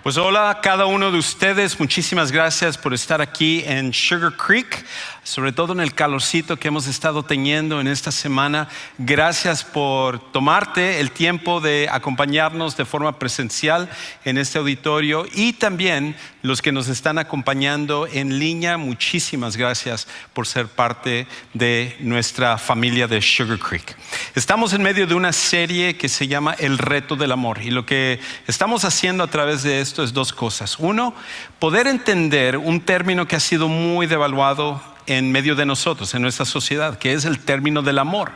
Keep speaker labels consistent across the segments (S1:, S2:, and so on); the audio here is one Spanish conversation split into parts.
S1: Pues hola a cada uno de ustedes, muchísimas gracias por estar aquí en Sugar Creek, sobre todo en el calorcito que hemos estado teniendo en esta semana. Gracias por tomarte el tiempo de acompañarnos de forma presencial en este auditorio y también los que nos están acompañando en línea. Muchísimas gracias por ser parte de nuestra familia de Sugar Creek. Estamos en medio de una serie que se llama El Reto del Amor y lo que estamos haciendo a través de esto es dos cosas. Uno, poder entender un término que ha sido muy devaluado en medio de nosotros, en nuestra sociedad, que es el término del amor.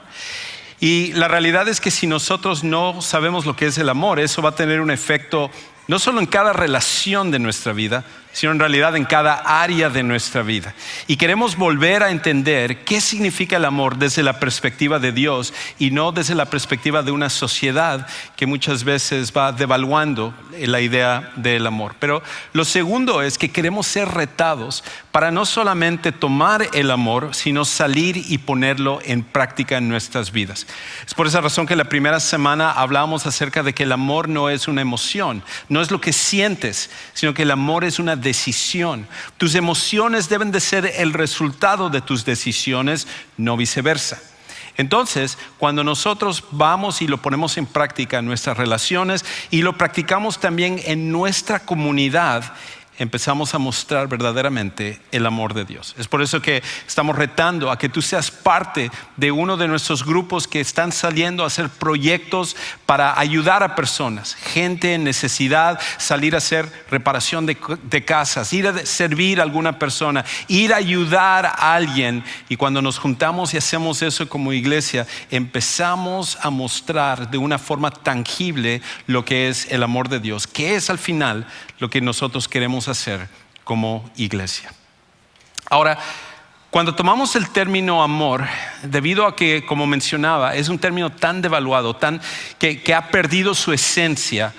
S1: Y la realidad es que si nosotros no sabemos lo que es el amor, eso va a tener un efecto no solo en cada relación de nuestra vida, sino en realidad en cada área de nuestra vida. Y queremos volver a entender qué significa el amor desde la perspectiva de Dios y no desde la perspectiva de una sociedad que muchas veces va devaluando la idea del amor. Pero lo segundo es que queremos ser retados para no solamente tomar el amor, sino salir y ponerlo en práctica en nuestras vidas. Es por esa razón que la primera semana hablamos acerca de que el amor no es una emoción, no es lo que sientes, sino que el amor es una decisión. Tus emociones deben de ser el resultado de tus decisiones, no viceversa. Entonces, cuando nosotros vamos y lo ponemos en práctica en nuestras relaciones y lo practicamos también en nuestra comunidad, empezamos a mostrar verdaderamente el amor de Dios. Es por eso que estamos retando a que tú seas parte de uno de nuestros grupos que están saliendo a hacer proyectos para ayudar a personas, gente en necesidad, salir a hacer reparación de casas, ir a servir a alguna persona, ir a ayudar a alguien. Y cuando nos juntamos y hacemos eso como iglesia, empezamos a mostrar de una forma tangible lo que es el amor de Dios, que es al final lo que nosotros queremos hacer como iglesia. Ahora, cuando tomamos el término amor, debido a que, como mencionaba, es un término tan devaluado, que ha perdido su esencia,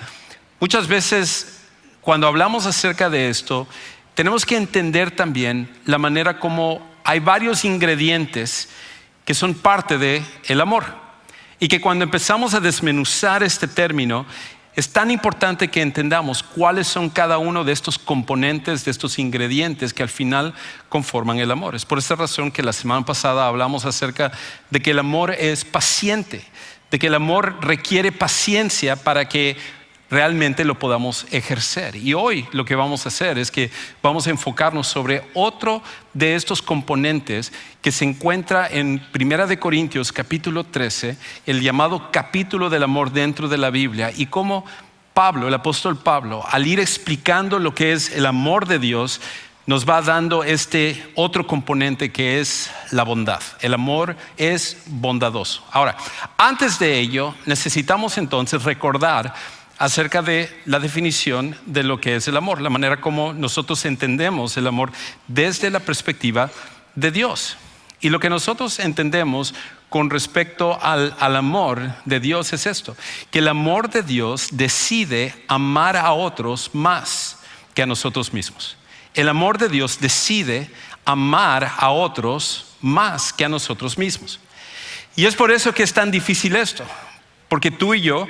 S1: muchas veces cuando hablamos acerca de esto, tenemos que entender también la manera como hay varios ingredientes que son parte del amor. Y que cuando empezamos a desmenuzar este término, es tan importante que entendamos cuáles son cada uno de estos componentes, de estos ingredientes que al final conforman el amor. Es por esta razón que la semana pasada hablamos acerca de que el amor es paciente, de que el amor requiere paciencia para que realmente lo podamos ejercer. Y hoy lo que vamos a hacer es que vamos a enfocarnos sobre otro de estos componentes que se encuentra en 1 Corintios capítulo 13, el llamado capítulo del amor dentro de la Biblia, y cómo Pablo, el apóstol Pablo, al ir explicando lo que es el amor de Dios, nos va dando este otro componente que es la bondad. El amor es bondadoso. Ahora, antes de ello, necesitamos entonces recordar acerca de la definición de lo que es el amor, la manera como nosotros entendemos el amor desde la perspectiva de Dios. Y lo que nosotros entendemos con respecto al amor de Dios es esto, que el amor de Dios decide amar a otros más que a nosotros mismos. El amor de Dios decide amar a otros más que a nosotros mismos. Y es por eso que es tan difícil esto, porque tú y yo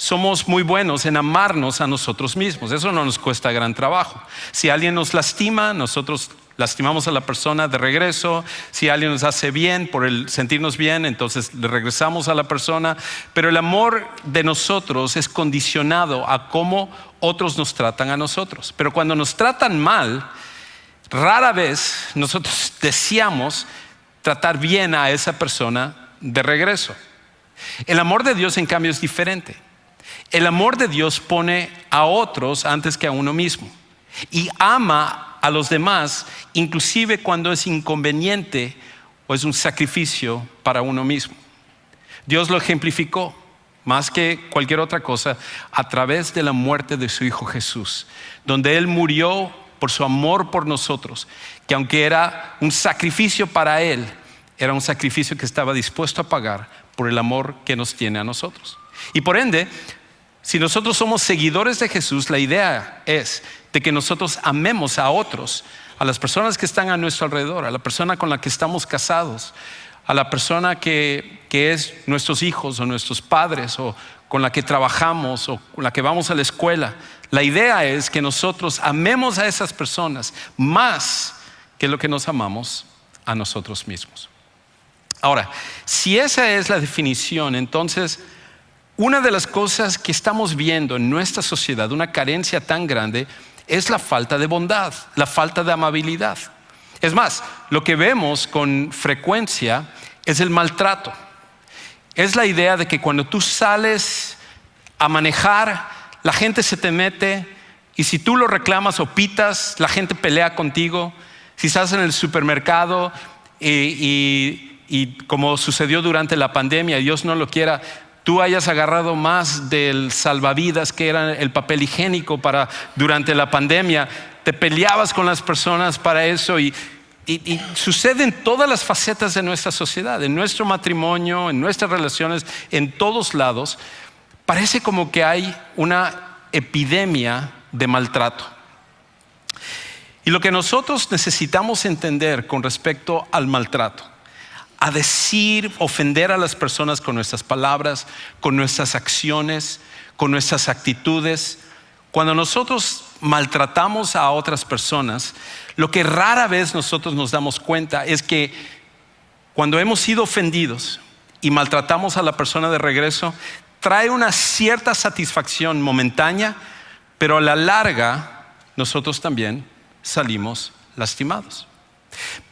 S1: somos muy buenos en amarnos a nosotros mismos. Eso no nos cuesta gran trabajo. Si alguien nos lastima, nosotros lastimamos a la persona de regreso. Si alguien nos hace bien, por el sentirnos bien, entonces le regresamos a la persona. Pero el amor de nosotros es condicionado a cómo otros nos tratan a nosotros. Pero cuando nos tratan mal, rara vez nosotros deseamos tratar bien a esa persona de regreso. El amor de Dios, en cambio, es diferente. El amor de Dios pone a otros antes que a uno mismo y ama a los demás, inclusive cuando es inconveniente o es un sacrificio para uno mismo. Dios lo ejemplificó más que cualquier otra cosa a través de la muerte de su Hijo Jesús, donde Él murió por su amor por nosotros, que aunque era un sacrificio para Él, era un sacrificio que estaba dispuesto a pagar por el amor que nos tiene a nosotros. Y por ende, si nosotros somos seguidores de Jesús, la idea es de que nosotros amemos a otros, a las personas que están a nuestro alrededor, a la persona con la que estamos casados, a la persona que es nuestros hijos o nuestros padres o con la que trabajamos o con la que vamos a la escuela. La idea es que nosotros amemos a esas personas más que lo que nos amamos a nosotros mismos. Ahora, si esa es la definición, entonces una de las cosas que estamos viendo en nuestra sociedad, una carencia tan grande, es la falta de bondad, la falta de amabilidad. Es más, lo que vemos con frecuencia es el maltrato. Es la idea de que cuando tú sales a manejar, la gente se te mete y si tú lo reclamas o pitas, la gente pelea contigo. Si estás en el supermercado y como sucedió durante la pandemia, Dios no lo quiera, tú hayas agarrado más del salvavidas que era el papel higiénico para durante la pandemia, te peleabas con las personas para eso y sucede en todas las facetas de nuestra sociedad, en nuestro matrimonio, en nuestras relaciones, en todos lados. Parece como que hay una epidemia de maltrato. Y lo que nosotros necesitamos entender con respecto al maltrato, a decir, ofender a las personas con nuestras palabras, con nuestras acciones, con nuestras actitudes. Cuando nosotros maltratamos a otras personas, lo que rara vez nosotros nos damos cuenta es que cuando hemos sido ofendidos y maltratamos a la persona de regreso, trae una cierta satisfacción momentánea, pero a la larga nosotros también salimos lastimados.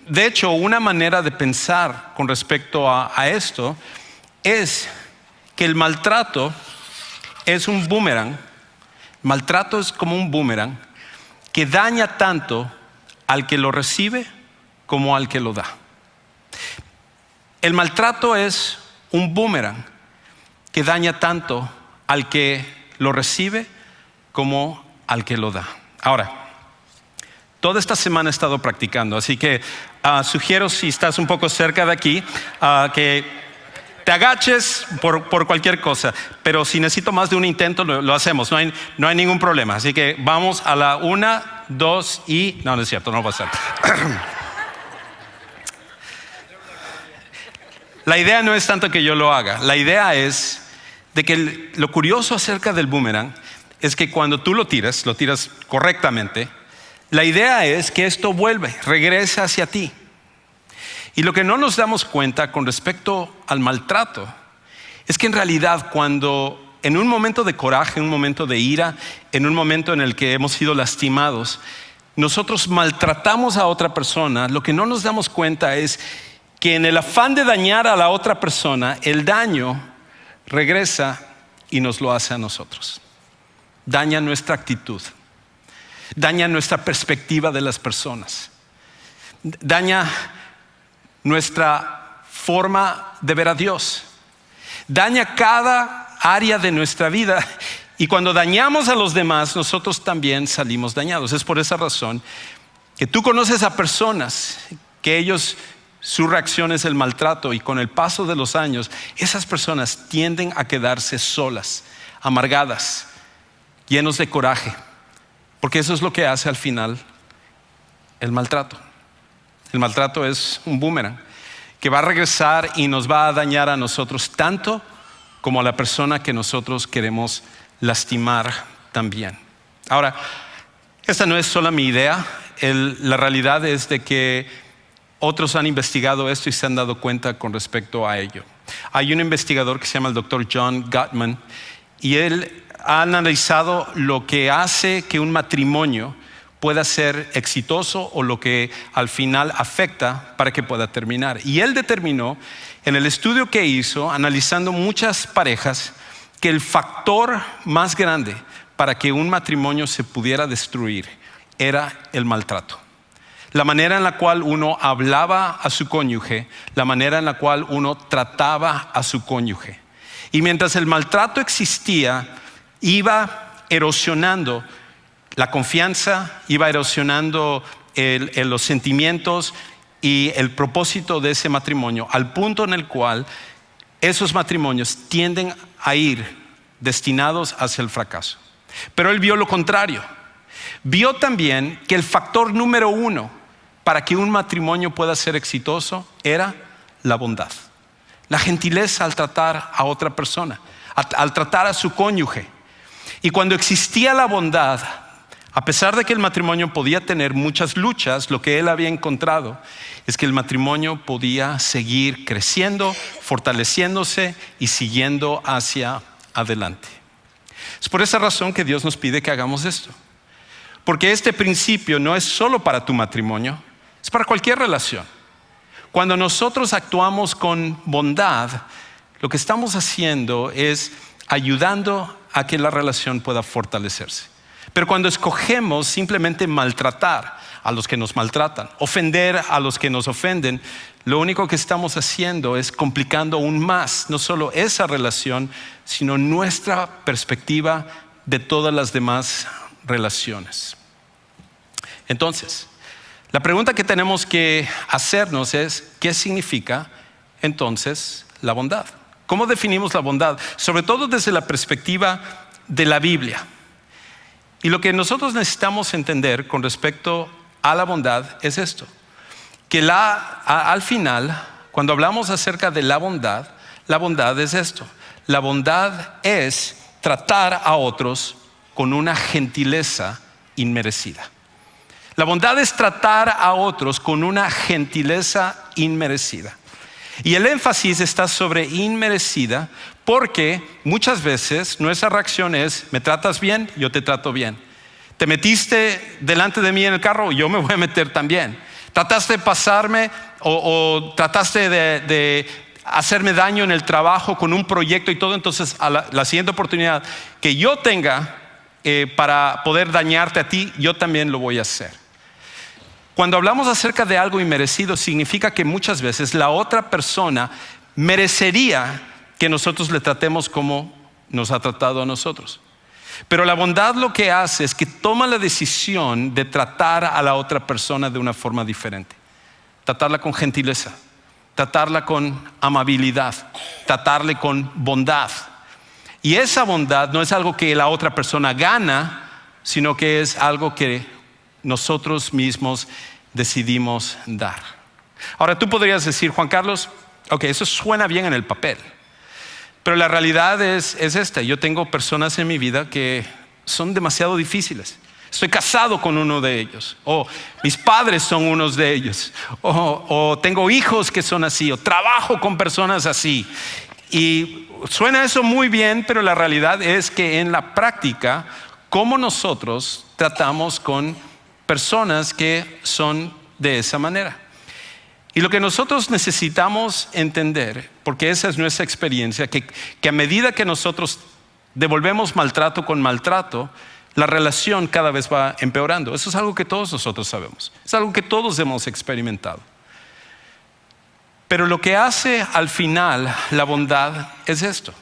S1: De hecho, una manera de pensar con respecto a esto es que el maltrato es un boomerang. Maltrato es como un boomerang que daña tanto al que lo recibe como al que lo da. El maltrato es un boomerang que daña tanto al que lo recibe como al que lo da. Ahora, toda esta semana he estado practicando, así que sugiero, si estás un poco cerca de aquí, que te agaches por cualquier cosa, pero si necesito más de un intento, lo hacemos, no hay ningún problema. Así que vamos a la 1, 2 y... No es cierto, no va a ser. La idea no es tanto que yo lo haga, la idea es de que lo curioso acerca del boomerang es que cuando tú lo tiras correctamente, la idea es que esto vuelve, regresa hacia ti. Y lo que no nos damos cuenta con respecto al maltrato es que en realidad cuando en un momento de coraje, en un momento de ira, en un momento en el que hemos sido lastimados, nosotros maltratamos a otra persona, lo que no nos damos cuenta es que en el afán de dañar a la otra persona, el daño regresa y nos lo hace a nosotros. Daña nuestra actitud, daña nuestra perspectiva de las personas, daña nuestra forma de ver a Dios, daña cada área de nuestra vida. Y cuando dañamos a los demás, nosotros también salimos dañados. Es por esa razón que tú conoces a personas que su reacción es el maltrato, y con el paso de los años, esas personas tienden a quedarse solas, amargadas, llenos de coraje, porque eso es lo que hace al final el maltrato. El maltrato es un boomerang que va a regresar y nos va a dañar a nosotros tanto como a la persona que nosotros queremos lastimar también. Ahora, esta no es solo mi idea, la realidad es de que otros han investigado esto y se han dado cuenta con respecto a ello. Hay un investigador que se llama el Dr. John Gottman y él ha analizado lo que hace que un matrimonio pueda ser exitoso o lo que al final afecta para que pueda terminar. Y él determinó en el estudio que hizo, analizando muchas parejas, que el factor más grande para que un matrimonio se pudiera destruir era el maltrato. La manera en la cual uno hablaba a su cónyuge, la manera en la cual uno trataba a su cónyuge. Y mientras el maltrato existía, iba erosionando la confianza, iba erosionando los sentimientos y el propósito de ese matrimonio, al punto en el cual esos matrimonios tienden a ir destinados hacia el fracaso. Pero él vio lo contrario. Vio también que el factor número 1 para que un matrimonio pueda ser exitoso era la bondad, la gentileza al tratar a otra persona, al tratar a su cónyuge. Y cuando existía la bondad, a pesar de que el matrimonio podía tener muchas luchas, lo que él había encontrado es que el matrimonio podía seguir creciendo, fortaleciéndose y siguiendo hacia adelante. Es por esa razón que Dios nos pide que hagamos esto. Porque este principio no es solo para tu matrimonio, es para cualquier relación. Cuando nosotros actuamos con bondad, lo que estamos haciendo es ayudando a que la relación pueda fortalecerse. Pero cuando escogemos simplemente maltratar a los que nos maltratan, ofender a los que nos ofenden, lo único que estamos haciendo es complicando aún más, no solo esa relación, sino nuestra perspectiva de todas las demás relaciones. Entonces, la pregunta que tenemos que hacernos es, ¿qué significa entonces la bondad? ¿Cómo definimos la bondad? Sobre todo desde la perspectiva de la Biblia. Y lo que nosotros necesitamos entender con respecto a la bondad es esto, que al final, cuando hablamos acerca de la bondad es esto. La bondad es tratar a otros con una gentileza inmerecida. La bondad es tratar a otros con una gentileza inmerecida. Y el énfasis está sobre inmerecida porque muchas veces nuestra reacción es: me tratas bien, yo te trato bien. Te metiste delante de mí en el carro, yo me voy a meter también. Trataste de pasarme o trataste de hacerme daño en el trabajo con un proyecto y todo, entonces a la siguiente oportunidad que yo tenga para poder dañarte a ti, yo también lo voy a hacer. Cuando hablamos acerca de algo inmerecido, significa que muchas veces la otra persona merecería que nosotros le tratemos como nos ha tratado a nosotros. Pero la bondad lo que hace es que toma la decisión de tratar a la otra persona de una forma diferente. Tratarla con gentileza, tratarla con amabilidad, tratarle con bondad. Y esa bondad no es algo que la otra persona gana, sino que es algo que nosotros mismos decidimos dar. Ahora tú podrías decir: Juan Carlos, ok, eso suena bien en el papel, pero la realidad es esta. Yo tengo personas en mi vida que son demasiado difíciles. Estoy casado con uno de ellos, o mis padres son unos de ellos, o tengo hijos que son así, o trabajo con personas así. Y suena eso muy bien, pero la realidad es que en la práctica, ¿cómo nosotros tratamos con personas que son de esa manera? Y lo que nosotros necesitamos entender, porque esa es nuestra experiencia, que a medida que nosotros devolvemos maltrato con maltrato, la relación cada vez va empeorando. Eso es algo que todos nosotros sabemos, es algo que todos hemos experimentado. Pero lo que hace al final la bondad es esto,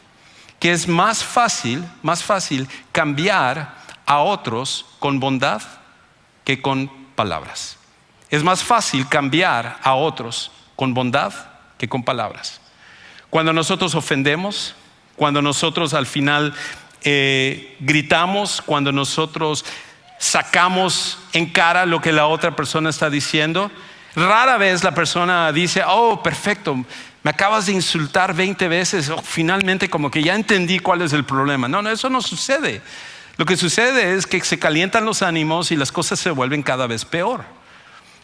S1: que es más fácil cambiar a otros con bondad que con palabras. Es más fácil cambiar a otros con bondad que con palabras. Cuando nosotros ofendemos, cuando nosotros al final gritamos, cuando nosotros sacamos en cara lo que la otra persona está diciendo, rara vez la persona dice: oh, perfecto, me acabas de insultar 20 veces, finalmente como que ya entendí cuál es el problema. No, eso no sucede. Lo que sucede es que se calientan los ánimos y las cosas se vuelven cada vez peor.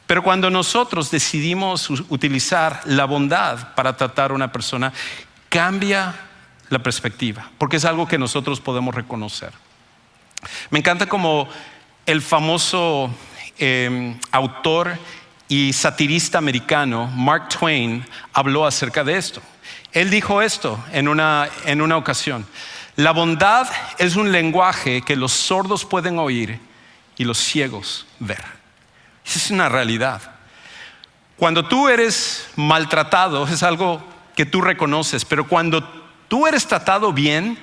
S1: Pero cuando nosotros decidimos utilizar la bondad para tratar a una persona, cambia la perspectiva, porque es algo que nosotros podemos reconocer. Me encanta como el famoso autor y satirista americano Mark Twain habló acerca de esto. Él dijo esto en una ocasión: la bondad es un lenguaje que los sordos pueden oír y los ciegos ver. Esa es una realidad. Cuando tú eres maltratado es algo que tú reconoces, pero cuando tú eres tratado bien,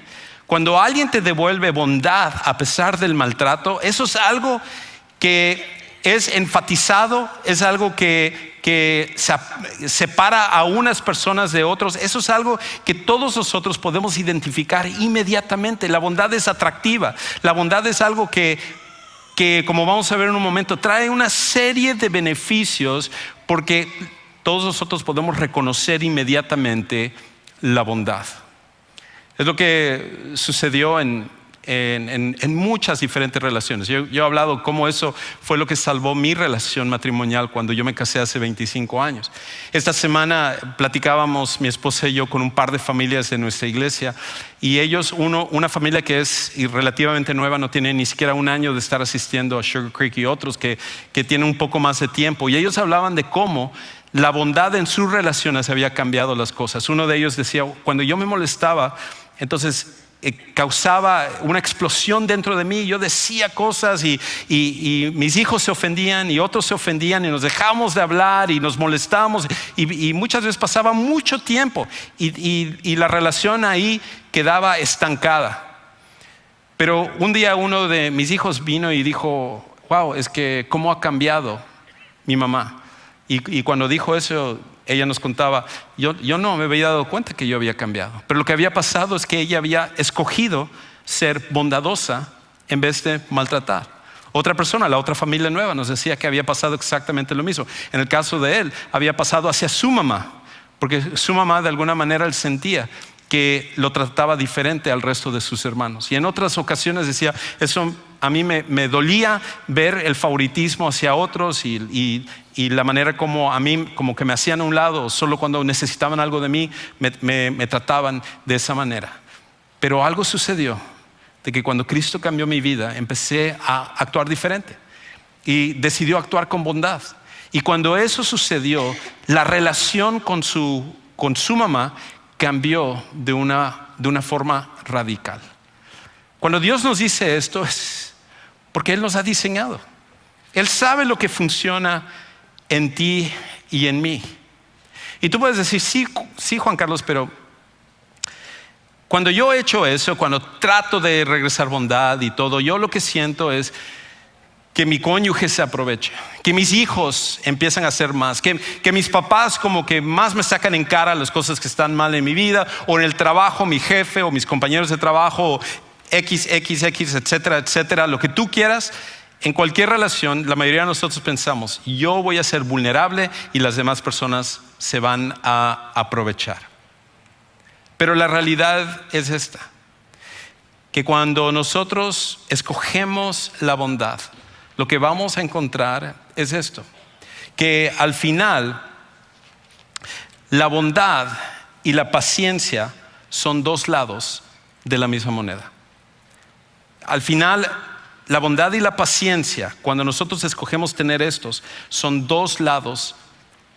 S1: cuando alguien te devuelve bondad a pesar del maltrato, eso es algo que es enfatizado, es algo que separa a unas personas de otros. Eso es algo que todos nosotros podemos identificar inmediatamente. La bondad es atractiva. La bondad es algo que, como vamos a ver en un momento, trae una serie de beneficios, porque todos nosotros podemos reconocer inmediatamente la bondad. Es lo que sucedió en muchas diferentes relaciones. Yo he hablado cómo eso fue lo que salvó mi relación matrimonial cuando yo me casé hace 25 años. Esta semana platicábamos mi esposa y yo con un par de familias de nuestra iglesia, y ellos, una familia que es relativamente nueva, no tiene ni siquiera un año de estar asistiendo a Sugar Creek, y otros que tienen un poco más de tiempo, y ellos hablaban de cómo la bondad en sus relaciones había cambiado las cosas. Uno de ellos decía: cuando yo me molestaba, entonces causaba una explosión dentro de mí. Yo decía cosas y mis hijos se ofendían y otros se ofendían, y nos dejábamos de hablar y nos molestábamos, y muchas veces pasaba mucho tiempo y la relación ahí quedaba estancada. Pero un día uno de mis hijos vino y dijo: wow, es que cómo ha cambiado mi mamá. Y cuando dijo eso, ella nos contaba: yo no me había dado cuenta que yo había cambiado, pero lo que había pasado es que ella había escogido ser bondadosa en vez de maltratar. Otra persona, la otra familia nueva, nos decía que había pasado exactamente lo mismo. En el caso de él, había pasado hacia su mamá, porque su mamá, de alguna manera, él sentía que lo trataba diferente al resto de sus hermanos. Y en otras ocasiones decía: eso a mí me dolía ver el favoritismo hacia otros y la manera como a mí como que me hacían a un lado, solo cuando necesitaban algo de mí me trataban de esa manera. Pero algo sucedió, de que cuando Cristo cambió mi vida, empecé a actuar diferente y decidió actuar con bondad. Y cuando eso sucedió, la relación con su mamá cambió de una forma radical. Cuando Dios nos dice esto, es porque Él nos ha diseñado. Él sabe lo que funciona en ti y en mí. Y tú puedes decir: sí, Juan Carlos, pero cuando yo he hecho eso, cuando trato de regresar bondad y todo, yo lo que siento es que mi cónyuge se aproveche, que mis hijos empiezan a hacer más, que mis papás como que más me sacan en cara las cosas que están mal en mi vida, o en el trabajo mi jefe o mis compañeros de trabajo, o etcétera, etcétera, lo que tú quieras. En cualquier relación, la mayoría de nosotros pensamos: yo voy a ser vulnerable y las demás personas se van a aprovechar. Pero la realidad es esta, que cuando nosotros escogemos la bondad, lo que vamos a encontrar es esto: que al final la bondad y la paciencia son dos lados de la misma moneda. Al final, la bondad y la paciencia, cuando nosotros escogemos tener estos, son dos lados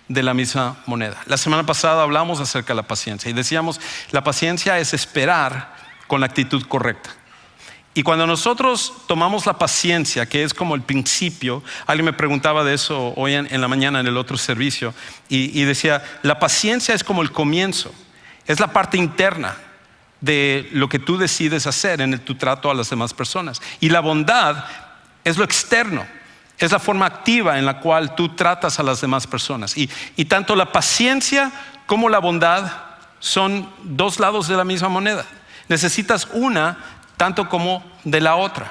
S1: de la misma moneda. La semana pasada hablamos acerca de la paciencia y decíamos: la paciencia es esperar con la actitud correcta. Y cuando nosotros tomamos la paciencia, que es como el principio, alguien me preguntaba de eso hoy en la mañana en el otro servicio, y decía: la paciencia es como el comienzo, es la parte interna de lo que tú decides hacer en tu trato a las demás personas. Y la bondad es lo externo, es la forma activa en la cual tú tratas a las demás personas. Y tanto la paciencia como la bondad son dos lados de la misma moneda. Necesitas una tanto como de la otra.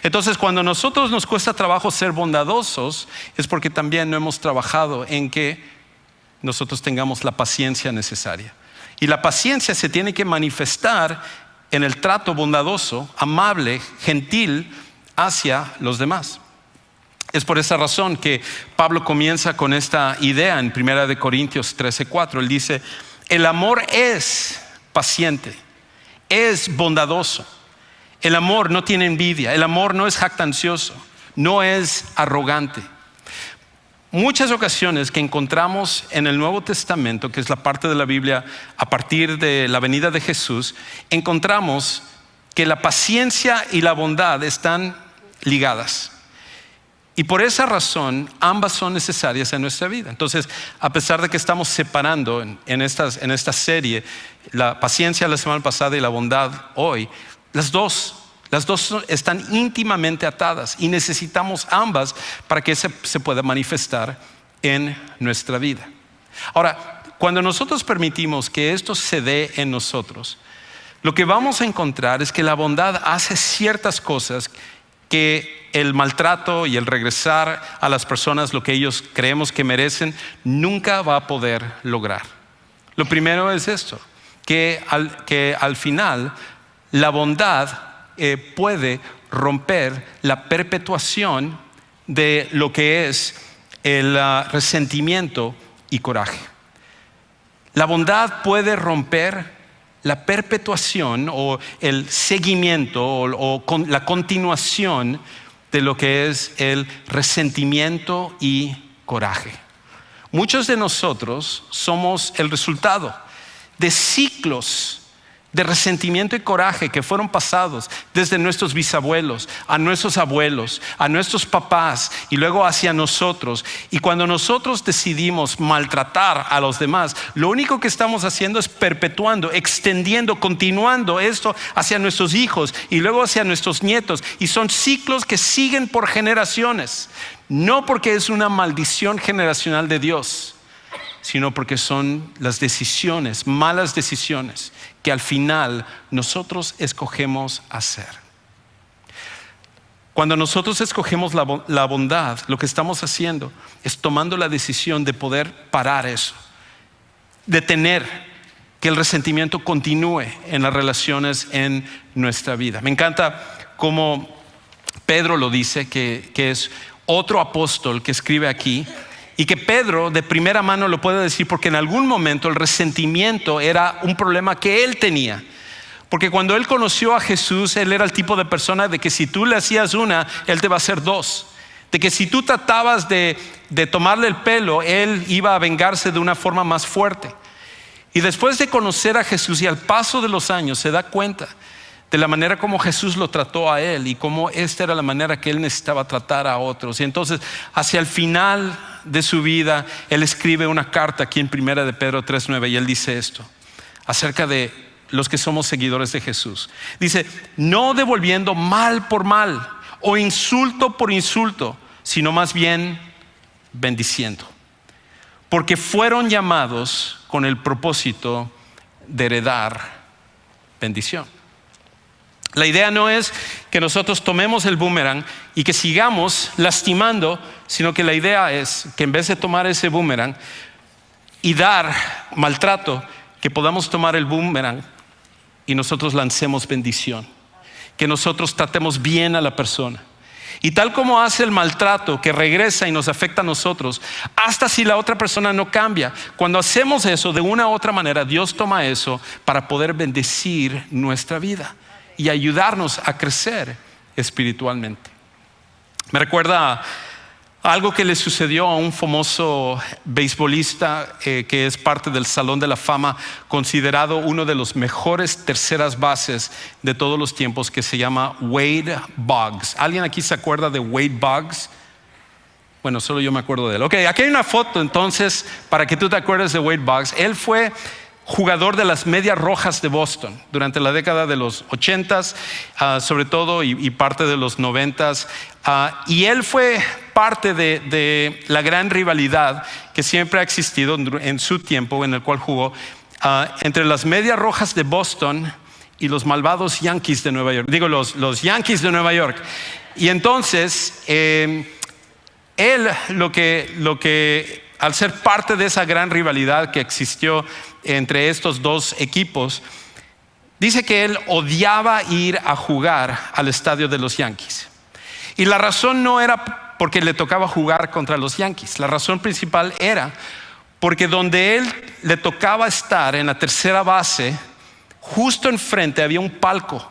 S1: Entonces, cuando a nosotros nos cuesta trabajo ser bondadosos, es porque también no hemos trabajado en que nosotros tengamos la paciencia necesaria. Y la paciencia se tiene que manifestar en el trato bondadoso, amable, gentil hacia los demás. Es por esa razón que Pablo comienza con esta idea en 1 Corintios 13:4. Él dice: el amor es paciente, es bondadoso. El amor no tiene envidia, el amor no es jactancioso, no es arrogante. Muchas ocasiones que encontramos en el Nuevo Testamento, que es la parte de la Biblia a partir de la venida de Jesús, encontramos que la paciencia y la bondad están ligadas. Y por esa razón, ambas son necesarias en nuestra vida. Entonces, a pesar de que estamos separando en esta serie la paciencia la semana pasada y la bondad hoy, las dos están íntimamente atadas y necesitamos ambas para que se pueda manifestar en nuestra vida. Ahora, cuando nosotros permitimos que esto se dé en nosotros, lo que vamos a encontrar es que la bondad hace ciertas cosas que el maltrato y el regresar a las personas lo que ellos creemos que merecen nunca va a poder lograr. Lo primero es esto, que al final la bondad puede romper la perpetuación de lo que es el resentimiento y coraje. La bondad puede romper la perpetuación o el seguimiento o la continuación de lo que es el resentimiento y coraje. Muchos de nosotros somos el resultado de ciclos de resentimiento y coraje que fueron pasados desde nuestros bisabuelos, a nuestros abuelos, a nuestros papás y luego hacia nosotros. Y cuando nosotros decidimos maltratar a los demás, lo único que estamos haciendo es perpetuando, extendiendo, continuando esto hacia nuestros hijos y luego hacia nuestros nietos. Y son ciclos que siguen por generaciones, no porque es una maldición generacional de Dios, sino porque son las decisiones, malas decisiones, que al final nosotros escogemos hacer. Cuando nosotros escogemos la bondad, lo que estamos haciendo es tomando la decisión de poder parar eso, detener que el resentimiento continúe en las relaciones en nuestra vida. Me encanta cómo Pedro lo dice, que es otro apóstol que escribe aquí, y que Pedro de primera mano lo puede decir porque en algún momento el resentimiento era un problema que él tenía. Porque cuando él conoció a Jesús, él era el tipo de persona de que si tú le hacías una, él te va a hacer dos. De que si tú tratabas de tomarle el pelo, él iba a vengarse de una forma más fuerte. Y después de conocer a Jesús y al paso de los años se da cuenta de la manera como Jesús lo trató a él y cómo esta era la manera que él necesitaba tratar a otros. Y entonces hacia el final de su vida, él escribe una carta aquí en 1 de Pedro 3:9 y él dice esto acerca de los que somos seguidores de Jesús. Dice, no devolviendo mal por mal o insulto por insulto, sino más bien bendiciendo, porque fueron llamados con el propósito de heredar bendición. La idea no es que nosotros tomemos el boomerang y que sigamos lastimando, sino que la idea es que en vez de tomar ese boomerang y dar maltrato, que podamos tomar el boomerang y nosotros lancemos bendición, que nosotros tratemos bien a la persona. Y tal como hace el maltrato que regresa y nos afecta a nosotros, hasta si la otra persona no cambia, cuando hacemos eso de una u otra manera, Dios toma eso para poder bendecir nuestra vida y ayudarnos a crecer espiritualmente. Me recuerda a algo que le sucedió a un famoso beisbolista que es parte del Salón de la Fama, considerado uno de los mejores terceras bases de todos los tiempos, que se llama Wade Boggs. ¿Alguien aquí se acuerda de Wade Boggs? Bueno, solo yo me acuerdo de él. Ok, aquí hay una foto entonces para que tú te acuerdes de Wade Boggs. Él fue jugador de las Medias Rojas de Boston durante la década de los 80s, sobre todo, y parte de los 90s. Y él fue parte de la gran rivalidad que siempre ha existido en su tiempo, en el cual jugó, entre las Medias Rojas de Boston y los malvados Yankees de Nueva York. Digo, los Yankees de Nueva York. Y entonces, él lo que al ser parte de esa gran rivalidad que existió entre estos dos equipos, dice que él odiaba ir a jugar al estadio de los Yankees. Y la razón no era porque le tocaba jugar contra los Yankees. La razón principal era porque donde él le tocaba estar, en la tercera base, justo enfrente había un palco,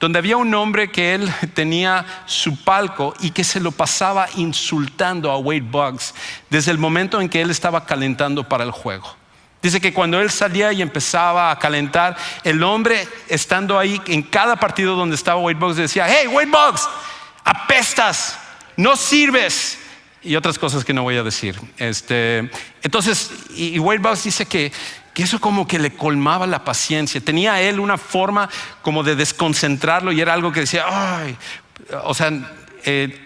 S1: donde había un hombre que él tenía su palco y que se lo pasaba insultando a Wade Boggs desde el momento en que él estaba calentando para el juego. Dice que cuando él salía y empezaba a calentar, el hombre, estando ahí en cada partido donde estaba Wade Boggs, decía, hey Wade Boggs, apestas, no sirves, y otras cosas que no voy a decir. Entonces, y Wade Boggs dice que eso como que le colmaba la paciencia. Tenía él una forma como de desconcentrarlo y era algo que decía, ay, o sea,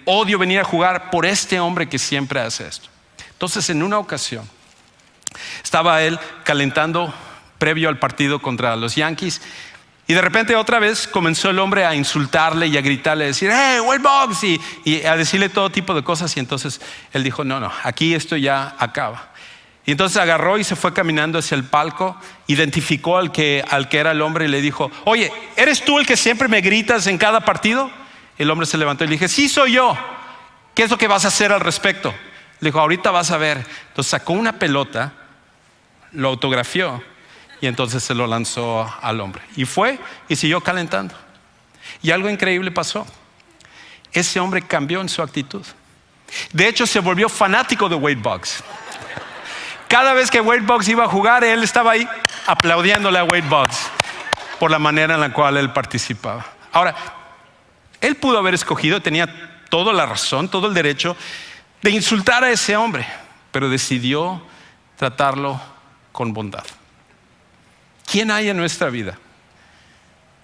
S1: odio venir a jugar por este hombre que siempre hace esto. Entonces, en una ocasión, estaba él calentando previo al partido contra los Yankees Y de repente otra vez comenzó el hombre a insultarle y a gritarle, a decir, hey, Wade Boggs, y a decirle todo tipo de cosas. Y entonces él dijo, no, aquí esto ya acaba. Y entonces agarró y se fue caminando hacia el palco, identificó al que era el hombre y le dijo, oye, ¿eres tú el que siempre me gritas en cada partido? El hombre se levantó y le dije, sí, soy yo. ¿Qué es lo que vas a hacer al respecto? Le dijo, ahorita vas a ver. Entonces sacó una pelota, lo autografió y entonces se lo lanzó al hombre. Y fue y siguió calentando. Y algo increíble pasó. Ese hombre cambió en su actitud. De hecho, se volvió fanático de Wade Boggs. Cada vez que Wade Boggs iba a jugar, él estaba ahí aplaudiéndole a Wade Boggs por la manera en la cual él participaba. Ahora, él pudo haber escogido, tenía toda la razón, todo el derecho de insultar a ese hombre, pero decidió tratarlo con bondad. ¿Quién hay en nuestra vida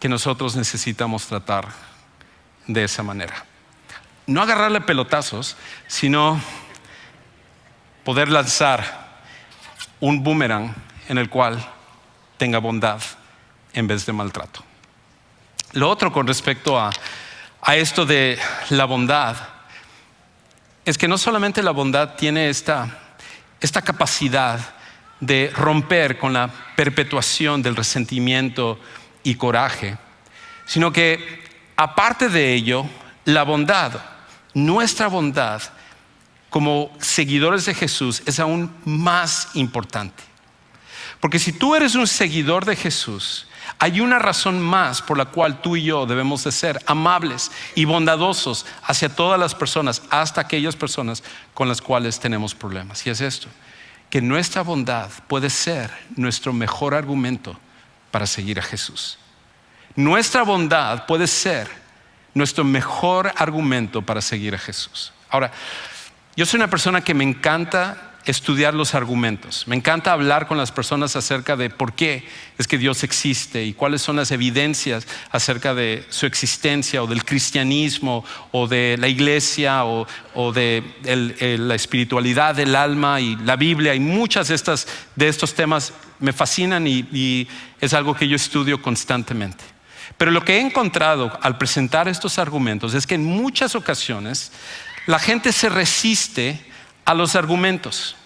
S1: que nosotros necesitamos tratar de esa manera? No agarrarle pelotazos, sino poder lanzar un boomerang en el cual tenga bondad en vez de maltrato. Lo otro con respecto a esto de la bondad es que no solamente la bondad tiene esta capacidad de romper con la perpetuación del resentimiento y coraje, sino que aparte de ello, la bondad, nuestra bondad como seguidores de Jesús es aún más importante. Porque si tú eres un seguidor de Jesús, hay una razón más por la cual tú y yo debemos de ser amables y bondadosos hacia todas las personas, hasta aquellas personas con las cuales tenemos problemas. Y es esto, que nuestra bondad puede ser nuestro mejor argumento para seguir a Jesús. Nuestra bondad puede ser nuestro mejor argumento para seguir a Jesús. Ahora, yo soy una persona que me encanta estudiar los argumentos. Me encanta hablar con las personas acerca de por qué es que Dios existe y cuáles son las evidencias acerca de su existencia o del cristianismo o de la iglesia o de la espiritualidad del alma y la Biblia, y muchas de estos temas me fascinan y es algo que yo estudio constantemente. Pero lo que he encontrado al presentar estos argumentos es que en muchas ocasiones la gente se resiste a los argumentos.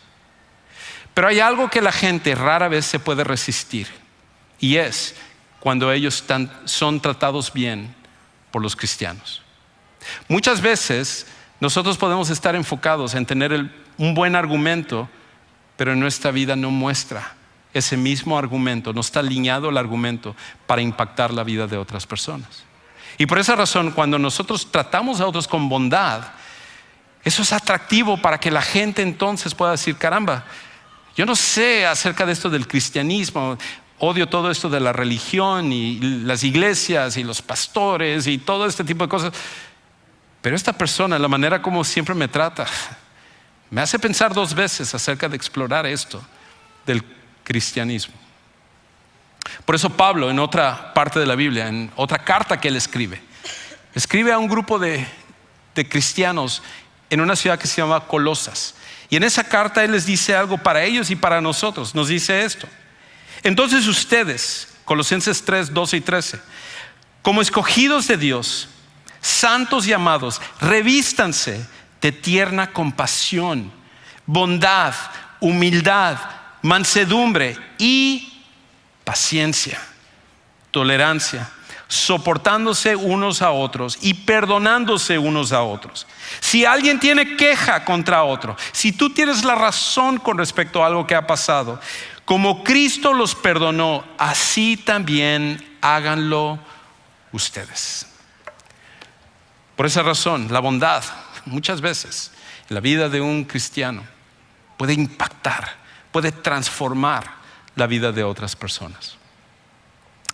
S1: Pero hay algo que la gente rara vez se puede resistir, y es cuando ellos son tratados bien por los cristianos. Muchas veces nosotros podemos estar enfocados en tener un buen argumento, pero en nuestra vida no muestra ese mismo argumento, no está alineado el argumento para impactar la vida de otras personas. Y por esa razón, cuando nosotros tratamos a otros con bondad, eso es atractivo para que la gente entonces pueda decir, caramba, yo no sé acerca de esto del cristianismo, odio todo esto de la religión y las iglesias y los pastores y todo este tipo de cosas, pero esta persona, la manera como siempre me trata, me hace pensar 2 veces acerca de explorar esto del cristianismo. Por eso Pablo, en otra parte de la Biblia, en otra carta que él escribe a un grupo de cristianos en una ciudad que se llama Colosas. Y en esa carta él les dice algo para ellos y para nosotros. Nos dice esto: entonces ustedes, Colosenses 3, 12 y 13, como escogidos de Dios, santos y amados, revístanse de tierna compasión, bondad, humildad, mansedumbre y paciencia, tolerancia, soportándose unos a otros y perdonándose unos a otros. Si alguien tiene queja contra otro, si tú tienes la razón con respecto a algo que ha pasado, como Cristo los perdonó, así también háganlo ustedes. Por esa razón, la bondad muchas veces en la vida de un cristiano puede impactar, puede transformar la vida de otras personas.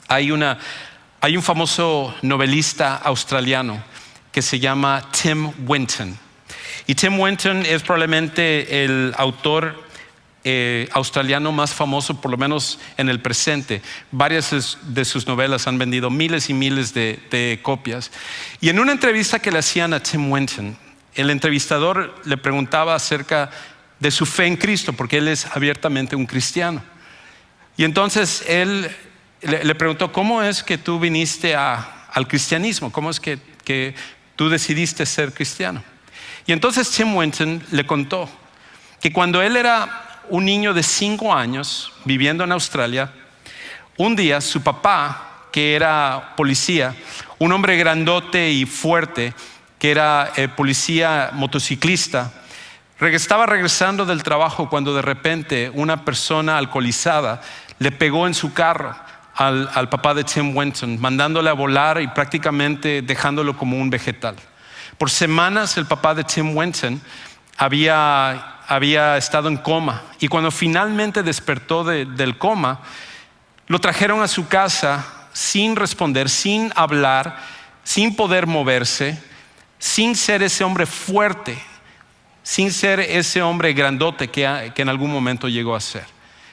S1: Hay un famoso novelista australiano que se llama Tim Winton. Y Tim Winton es probablemente el autor australiano más famoso, por lo menos en el presente. Varias de sus novelas han vendido miles y miles de copias. Y en una entrevista que le hacían a Tim Winton, el entrevistador le preguntaba acerca de su fe en Cristo, porque él es abiertamente un cristiano. Y entonces él le preguntó, ¿cómo es que tú viniste al cristianismo? ¿Cómo es que tú decidiste ser cristiano? Y entonces Tim Winton le contó que cuando él era un niño de 5 años viviendo en Australia, un día su papá, que era policía, un hombre grandote y fuerte, que era policía motociclista, estaba regresando del trabajo cuando de repente una persona alcoholizada le pegó en su carro al papá de Tim Winton, mandándole a volar y prácticamente dejándolo como un vegetal. Por semanas el papá de Tim Winton había estado en coma, y cuando finalmente despertó del coma, lo trajeron a su casa sin responder, sin hablar, sin poder moverse, sin ser ese hombre fuerte, sin ser ese hombre grandote que en algún momento llegó a ser,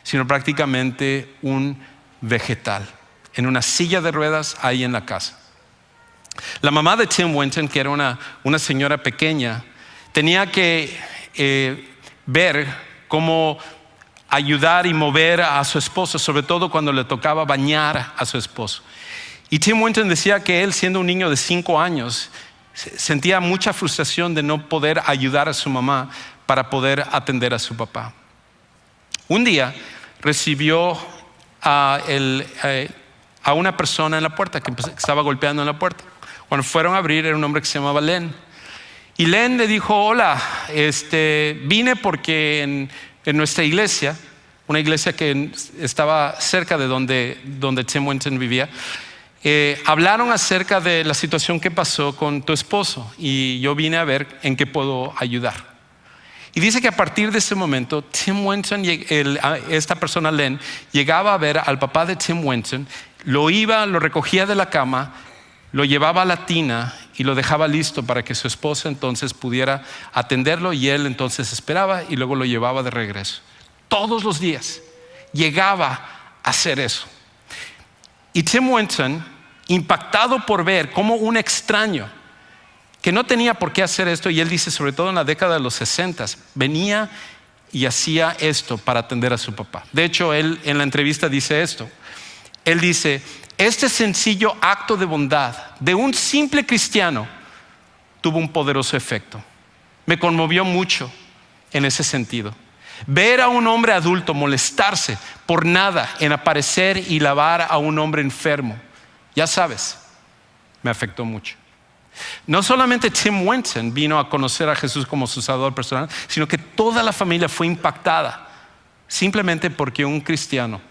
S1: sino prácticamente un vegetal, en una silla de ruedas ahí en la casa. La mamá de Tim Winton, que era una señora pequeña, tenía que ver cómo ayudar y mover a su esposo, sobre todo cuando le tocaba bañar a su esposo. Y Tim Winton decía que él, siendo un niño de 5 años, sentía mucha frustración de no poder ayudar a su mamá para poder atender a su papá. Un día recibió a una persona en la puerta que estaba golpeando en la puerta. Cuando fueron a abrir, era un hombre que se llamaba Len. Y Len le dijo, hola, vine porque en nuestra iglesia, una iglesia que estaba cerca de donde Tim Winton vivía, hablaron acerca de la situación que pasó con tu esposo, y yo vine a ver en qué puedo ayudar. Y dice que a partir de ese momento, Tim Winton, esta persona Len, llegaba a ver al papá de Tim Winton, lo recogía de la cama, lo llevaba a la tina y lo dejaba listo para que su esposa entonces pudiera atenderlo, y él entonces esperaba y luego lo llevaba de regreso. Todos los días llegaba a hacer eso. Y Tim Winton, impactado por ver cómo un extraño que no tenía por qué hacer esto, y él dice sobre todo en la década de los 60, venía y hacía esto para atender a su papá. De hecho, él en la entrevista dice esto. Él dice, este sencillo acto de bondad de un simple cristiano tuvo un poderoso efecto. Me conmovió mucho en ese sentido. Ver a un hombre adulto molestarse por nada en aparecer y lavar a un hombre enfermo, ya sabes, me afectó mucho. No solamente Tim Winton vino a conocer a Jesús como su salvador personal, sino que toda la familia fue impactada simplemente porque un cristiano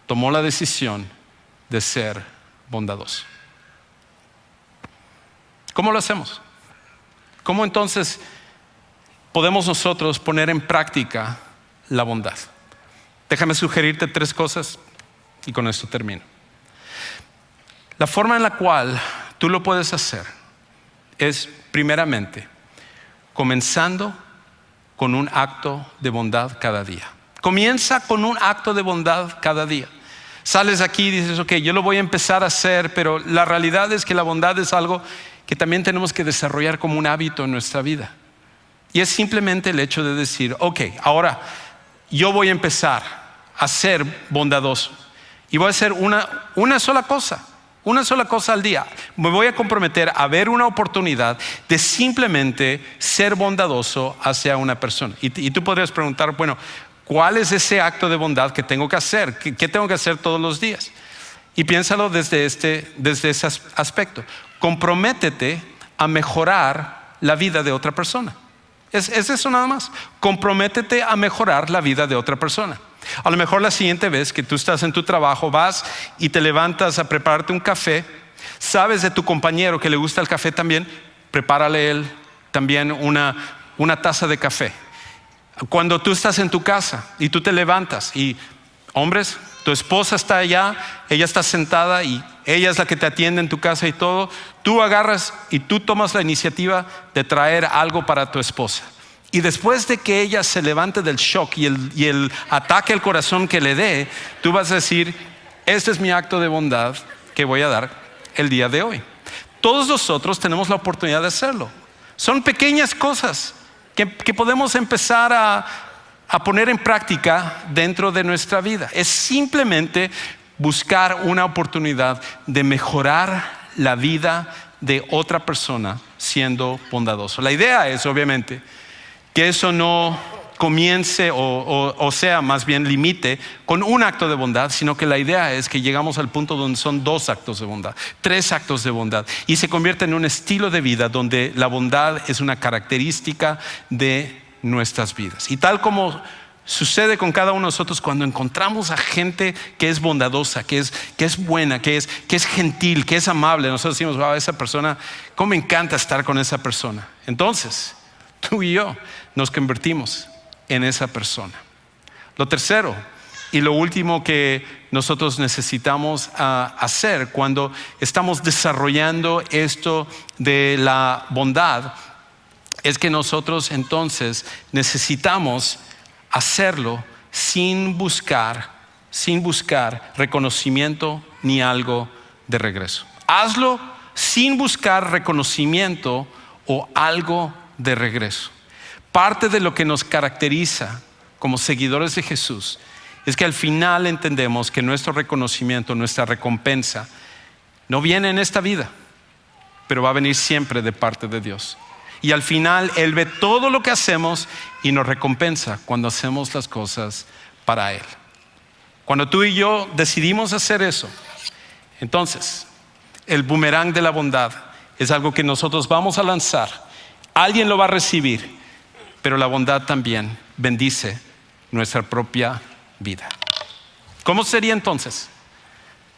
S1: tomó la decisión de ser bondadoso. ¿Cómo lo hacemos? ¿Cómo entonces podemos nosotros poner en práctica la bondad? Déjame sugerirte 3 cosas y con esto termino. La forma en la cual tú lo puedes hacer es, primeramente, comenzando con un acto de bondad cada día. Comienza con un acto de bondad cada día. Sales aquí y dices, ok, yo lo voy a empezar a hacer, pero la realidad es que la bondad es algo que también tenemos que desarrollar como un hábito en nuestra vida. Y es simplemente el hecho de decir, ok, ahora yo voy a empezar a ser bondadoso y voy a hacer una sola cosa al día. Me voy a comprometer a ver una oportunidad de simplemente ser bondadoso hacia una persona. Y tú podrías preguntar, bueno, ¿cuál es ese acto de bondad que tengo que hacer? ¿Qué tengo que hacer todos los días? Y piénsalo desde ese aspecto. Comprométete a mejorar la vida de otra persona. Es eso nada más. Comprométete a mejorar la vida de otra persona. A lo mejor la siguiente vez que tú estás en tu trabajo, vas y te levantas a prepararte un café, sabes de tu compañero que le gusta el café también, prepárale él también una taza de café. Cuando tú estás en tu casa y tú te levantas y, hombres, tu esposa está allá, ella está sentada y ella es la que te atiende en tu casa y todo, tú agarras y tú tomas la iniciativa de traer algo para tu esposa. Y después de que ella se levante del shock y el ataque al corazón que le dé, tú vas a decir, este es mi acto de bondad que voy a dar el día de hoy. Todos nosotros tenemos la oportunidad de hacerlo. Son pequeñas cosas que podemos empezar a poner en práctica dentro de nuestra vida. Es simplemente buscar una oportunidad de mejorar la vida de otra persona siendo bondadoso. La idea es, obviamente, que eso no comience o sea, más bien limite con un acto de bondad, sino que la idea es que llegamos al punto donde son 2 actos de bondad, 3 actos de bondad, y se convierte en un estilo de vida donde la bondad es una característica de nuestras vidas. Y tal como sucede con cada uno de nosotros cuando encontramos a gente que es bondadosa, que es buena, que es gentil, que es amable, nosotros decimos, wow, esa persona, cómo me encanta estar con esa persona. Entonces, tú y yo nos convertimos en esa persona. Lo tercero y lo último que nosotros necesitamos hacer cuando estamos desarrollando esto de la bondad es que nosotros entonces necesitamos hacerlo sin buscar reconocimiento ni algo de regreso. Hazlo sin buscar reconocimiento o algo de regreso. Parte de lo que nos caracteriza como seguidores de Jesús es que al final entendemos que nuestro reconocimiento, nuestra recompensa, no viene en esta vida, pero va a venir siempre de parte de Dios. Y al final Él ve todo lo que hacemos y nos recompensa cuando hacemos las cosas para Él. Cuando tú y yo decidimos hacer eso, entonces el boomerang de la bondad es algo que nosotros vamos a lanzar. Alguien lo va a recibir, pero la bondad también bendice nuestra propia vida. ¿Cómo sería entonces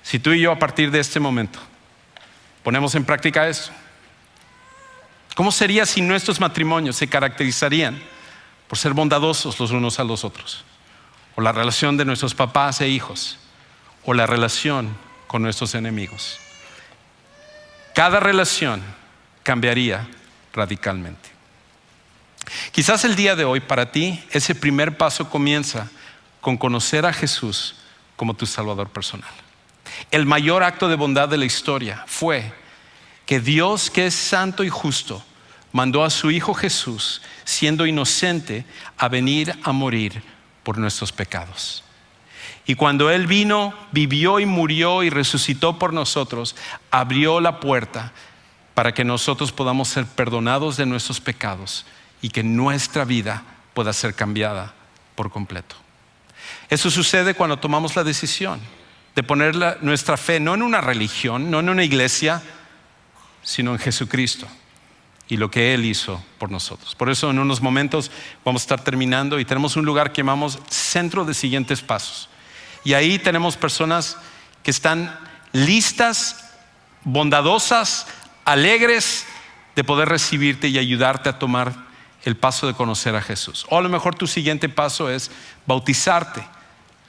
S1: si tú y yo a partir de este momento ponemos en práctica eso? ¿Cómo sería si nuestros matrimonios se caracterizarían por ser bondadosos los unos a los otros? O la relación de nuestros papás e hijos, o la relación con nuestros enemigos. Cada relación cambiaría radicalmente. Quizás el día de hoy para ti ese primer paso comienza con conocer a Jesús como tu Salvador personal. El mayor acto de bondad de la historia fue que Dios, que es santo y justo, mandó a su Hijo Jesús, siendo inocente, a venir a morir por nuestros pecados. Y cuando Él vino, vivió y murió y resucitó por nosotros, abrió la puerta para que nosotros podamos ser perdonados de nuestros pecados y que nuestra vida pueda ser cambiada por completo. Eso sucede cuando tomamos la decisión de poner nuestra fe no en una religión, no en una iglesia, sino en Jesucristo y lo que Él hizo por nosotros. Por eso en unos momentos vamos a estar terminando y tenemos un lugar que llamamos Centro de Siguientes Pasos. Y ahí tenemos personas que están listas, bondadosas, alegres de poder recibirte y ayudarte a tomar el paso de conocer a Jesús. O a lo mejor tu siguiente paso es bautizarte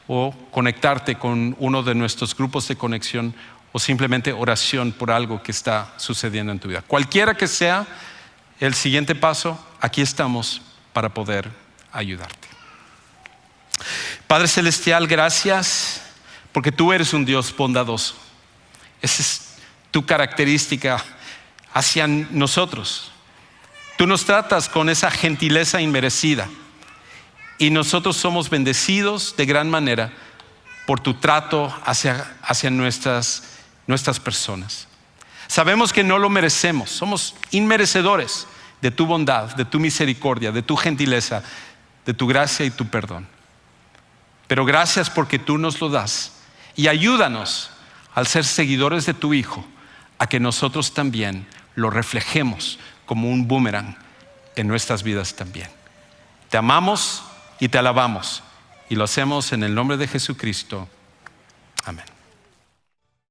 S1: o conectarte con uno de nuestros grupos de conexión o simplemente oración por algo que está sucediendo en tu vida. Cualquiera que sea el siguiente paso, aquí estamos para poder ayudarte. Padre Celestial, gracias porque tú eres un Dios bondadoso. Esa es tu característica hacia nosotros. Tú nos tratas con esa gentileza inmerecida y nosotros somos bendecidos de gran manera por tu trato hacia nuestras personas. Sabemos que no lo merecemos, somos inmerecedores de tu bondad, de tu misericordia, de tu gentileza, de tu gracia y tu perdón. Pero gracias porque tú nos lo das y ayúdanos al ser seguidores de tu Hijo a que nosotros también lo reflejemos como un boomerang en nuestras vidas también. Te amamos y te alabamos y lo hacemos en el nombre de Jesucristo. Amén.